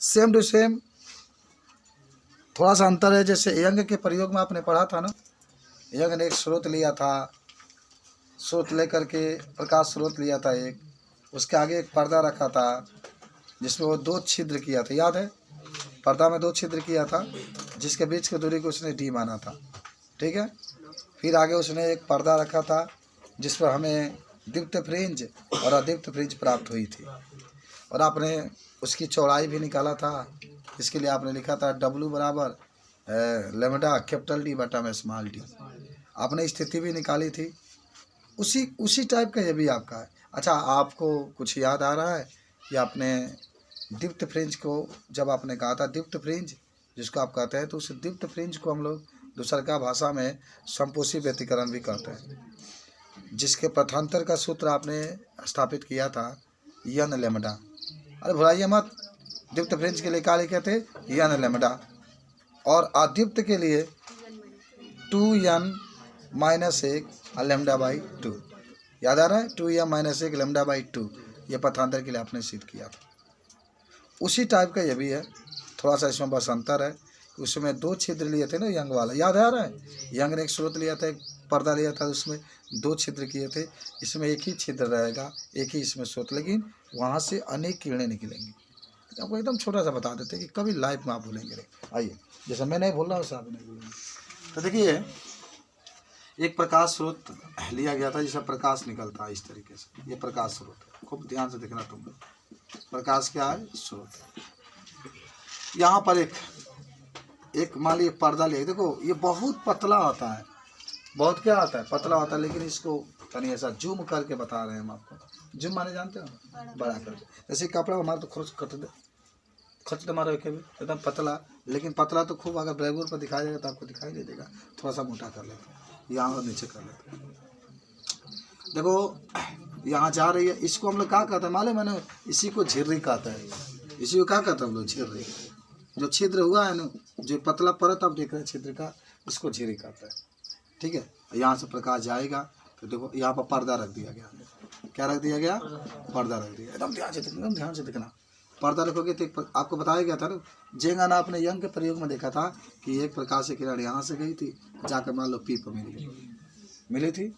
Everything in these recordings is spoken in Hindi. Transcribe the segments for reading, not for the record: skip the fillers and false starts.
सेम टू सेम, थोड़ा सा अंतर है। जैसे यंग के प्रयोग में आपने पढ़ा था ना, यंग ने एक स्रोत लिया था, स्रोत लेकर के प्रकाश स्रोत लिया था एक, उसके आगे एक पर्दा रखा था जिसमें वो 2 छिद्र किया था, याद है? पर्दा में 2 छिद्र किया था जिसके बीच की दूरी को उसने डी माना था, ठीक है। फिर आगे उसने एक पर्दा रखा था जिस पर हमें दीप्त फ्रिंज और अदीप्त फ्रिंज प्राप्त हुई थी, और आपने उसकी चौड़ाई भी निकाला था। इसके लिए आपने लिखा था W बराबर लेमडा कैपिटल D बटा में स्मॉल d। आपने स्थिति भी निकाली थी, उसी टाइप का ये भी आपका है। अच्छा, आपको कुछ याद आ रहा है कि आपने दीप्त फ्रिंज को जब आपने कहा था, दीप्त फ्रिंज जिसको आप कहते हैं, तो उस दीप्त फ्रिंज को हम लोग दूसर का भाषा में संपोषी व्यतिकरण भी कहते हैं, जिसके प्रथांतर का सूत्र आपने स्थापित किया था यन लेमडा। अरे भुलाइए मत, दीप्त फ्रिंज के लिए क्या लिखे थे? यन लेमडा, और अदीप्त के लिए 2n माइनस 1 लेमडा बाई 2। याद आ रहा है? 2n - 1 लेमडा बाई 2, ये पथांतर के लिए आपने सिद्ध किया था। उसी टाइप का ये भी है, थोड़ा सा इसमें बस अंतर है। उसमें 2 छिद्र लिए थे ना यंग वाला, याद आ रहा है? यंग ने एक स्रोत लिया था, एक पर्दा लिया था, उसमें 2 छिद्र किए थे। इसमें एक ही छिद्र रहेगा, एक ही इसमें स्रोत, लेकिन वहाँ से अनेक किरणें निकलेंगी। आपको एकदम छोटा सा बता देते हैं कि कभी लाइफ में आप भूलेंगे नहीं। आइए, जैसे मैं नहीं बोल रहा वैसे आप नहीं भूलेंगे। तो देखिए, एक प्रकाश स्रोत लिया गया था जिससे प्रकाश निकलता है इस तरीके से, ये प्रकाश स्रोत है, खूब ध्यान से देखना तुम। प्रकाश क्या है? स्रोत। यहाँ पर एक मान लीजिए पर्दा लिया, देखो ये बहुत पतला होता है, बहुत क्या होता है? पतला होता है, लेकिन इसको तनी ऐसा जूम करके बता रहे हैं हम आपको। जूम माने जानते हो? बड़ा करके। जैसे कपड़ा हमारा तो खर्च मारा रखे भी एकदम पतला, लेकिन पतला तो खूब अगर ब्लैकबोर्ड पर दिखाई देगा तो आपको दिखाई नहीं देगा। थोड़ा सा मोटा कर लेते हैं, यहाँ और नीचे कर लेते हैं। देखो यहाँ जा रही है, इसको हम लोग क्या कहते हैं मालूम? मैंने इसी को झिर्री कहता है। इसी को क्या कहते हैं हम लोग? झिर्री। जो छिद्र हुआ है ना, जो पतला परत आप देख रहे हैं छिद्र का, इसको झिर्री कहता है, ठीक है। यहाँ से प्रकाश जाएगा तो देखो यहाँ पर पर्दा रख दिया गया। क्या रख दिया गया? पर्दा रख दिया। एकदम ध्यान से देखना। पर्दा रखोगे तो आपको बताया गया था ना, जेंगा ना आपने यंग के प्रयोग में देखा था कि एक प्रकाश की किरण यहाँ से गई थी, जाकर मान लो पी पर मिली थी।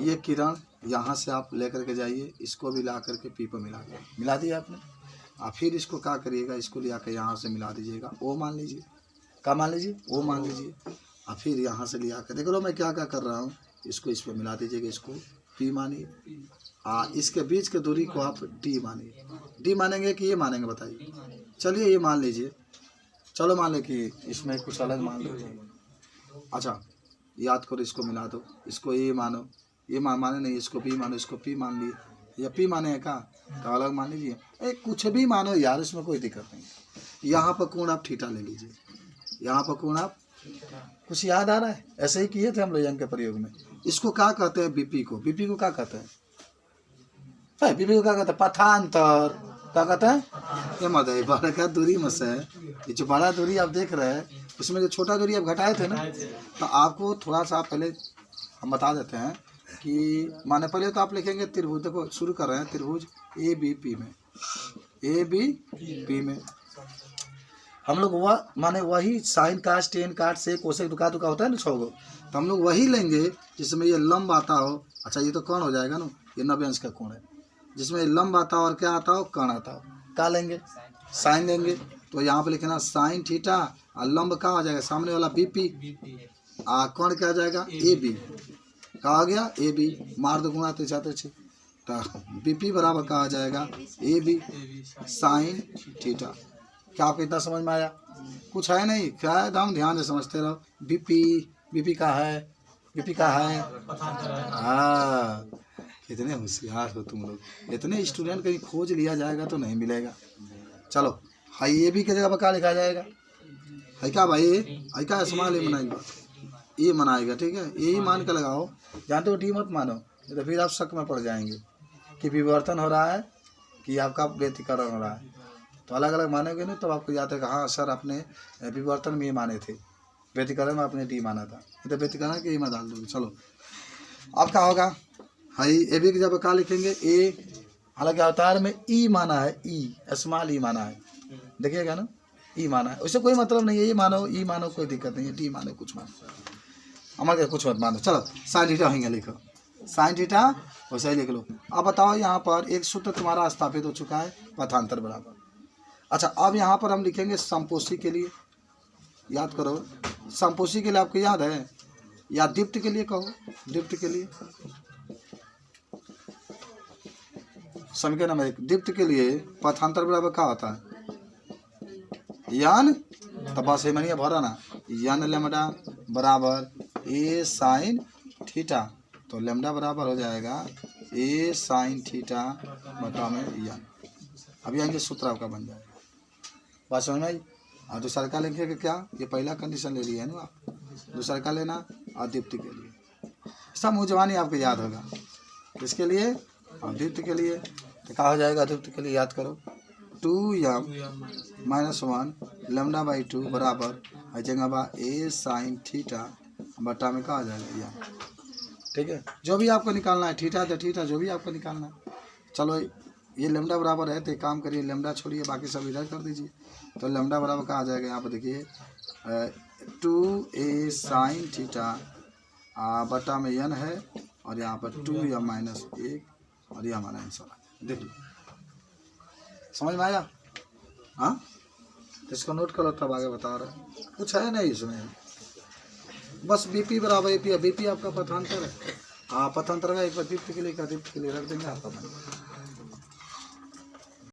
ये किरण यहाँ से आप लेकर के जाइए, इसको भी ला करके पी पर मिला दिया आपने। आप फिर इसको क्या करिएगा? इसको ले आकर यहाँ से मिला दीजिएगा, ओ मान लीजिए। क्या मान लीजिए? ओ मान लीजिए। और फिर यहाँ से ले आकर देख लो मैं क्या कर रहा हूँ, इसको इस पर मिला दीजिएगा, इसको पी मानिए। इसके बीच के दूरी को आप डी मानिए। डी मानेंगे कि ये मानेंगे? बताइए। चलिए ये मान लीजिए, चलो मान लें कि इसमें कुछ अलग मान लो। अच्छा, याद करो, इसको मिला दो, इसको ये मानो, ये माने नहीं, इसको पी मानो, इसको पी मान लिए, या पी माने हैं क्या? तो अलग मान लीजिए। कुछ भी मानो यार, इसमें कोई दिक्कत नहीं। यहाँ पर कोण आप थीटा ले लीजिए, यहाँ पर कोण आप, कुछ याद आ रहा है? ऐसे ही किए थे हम लोग यंग के प्रयोग में। इसको क्या कहते हैं? बीपी को। बीपी को क्या कहते हैं? बीपी को क्या कहते हैं? पथांतर। क्या कहते हैं? ये मत बड़ा का दूरी में से, ये जो बड़ा दूरी आप देख रहे हैं, उसमें जो छोटा दूरी आप घटाए थे ना, तो आपको थोड़ा सा पहले हम बता देते हैं कि माने पहले तो आप लिखेंगे त्रिभुज। देखो शुरू कर रहे हैं त्रिभुज ए बी पी में, ए बी पी में हम लोग वह माने वही साइन काट, टेन काट, से कोसेक दुका होता है ना 6 गो, तो हम लोग वही लेंगे जिसमें ये लंब आता हो। अच्छा, ये तो कोण हो जाएगा ना, ये 90 अंश का कोण है, जिसमें लंब आता हो और क्या आता हो? कण आता हो। क्या लेंगे? साइन लेंगे। तो यहाँ पे लिखना साइन थीटा, और लंब क्या हो जाएगा? सामने वाला बीपी, कोण क्या हो जाएगा? A b. क्या हो गया? A b. मार दो गुणा तो बीपी बराबर क्या हो जाएगा? A b sine theta. क्या आपको इतना समझ में आया? कुछ है नहीं, क्या है? एकदम ध्यान से समझते रहो। बीपी का है, बीपी का है। हाँ, कितने होशियार हो तुम लोग। इतने स्टूडेंट कहीं खोज लिया जाएगा तो नहीं मिलेगा। चलो, हाई ए बी की जगह पर क्या लिखा जाएगा? है क्या भाई? है क्या? स्मॉल ए मनाएगा, ये मनाएगा, ठीक है। यही मान के लगाओ, जानते हो? डी मत मानो, तो फिर आप शक में पड़ जाएंगे कि विवर्तन हो रहा है कि आपका व्यतिकरण हो रहा है। तो अलग अलग मानोगे नहीं तो आपको याद है कि हाँ सर आपने विवर्तन में ये माने थे, व्यतिकरण में आपने डी माना था, तो व्यतिकरण के ई में डाल दोगे। चलो, अब क्या होगा? हाई ए बी की जब क्या लिखेंगे? ए, हालांकि अवतार में ई माना है, ई स्मॉल ई माना है, देखिएगा ना, ई माना है, उससे कोई मतलब नहीं है, ये मानो ई मानो कोई दिक्कत नहीं है, टी मानो कुछ मानो, हमारे कुछ मत मानो। चलो साइन थीटा होंगे लिखो, साइन थीटा वैसे ही लिख लो। अब बताओ यहाँ पर एक सूत्र तुम्हारा स्थापित हो चुका है, पथांतर बराबर। अच्छा अब यहाँ पर हम लिखेंगे समपोषी के लिए, याद करो समपोषी के लिए आपको याद है, या दीप्त के लिए कहो, दीप्त के लिए समीकरण नंबर 1, दीप्त के लिए पथांतर बराबर क्या होता है, यान तपास मनिया भरा ना, यान लेमडा बराबर ए साइन थीटा, तो लेमडा बराबर हो जाएगा ए साइन थीटा बटा में यान। अब यहाँ ये सूत्र आपका बन जाएगा, बात समझ में आई। और दूसरा का लिखेगा क्या, ये पहला कंडीशन ले लिया है ना आप, दूसरा का लेना अदीप्त के लिए, सब मुँह जवानी आपको याद होगा। इसके लिए अदीप्त के लिए तो क्या हो जाएगा, अदीप्त के लिए याद करो 2m-1 लेमडा बाई 2 बराबर जगह बा ए साइन थीटा बटा में कहा जाएगा या, ठीक है। जो भी आपको निकालना है थीटा तो थीटा, जो भी आपको निकालना है। चलो ये लेमडा बराबर है तो एक काम करिए, लेमडा छोड़िए बाकी सब इधर कर दीजिए, तो लेमडा बराबर कहा जाएगा यहाँ पर देखिए 2a साइन थीटा बटा में n है, और यहाँ पर 2m-1 और ये हमारा आंसर है। देख लो समझ में आया, हाँ इसको नोट करो तब आगे बता रहे हैं, कुछ है नहीं इसमें, बस बीपी बराबर एपी, बीपी आपका पथांतर है, हाँ पथांतर का एक बार दीप्त के लिए का दीप्त के लिए रख देंगे आपका बन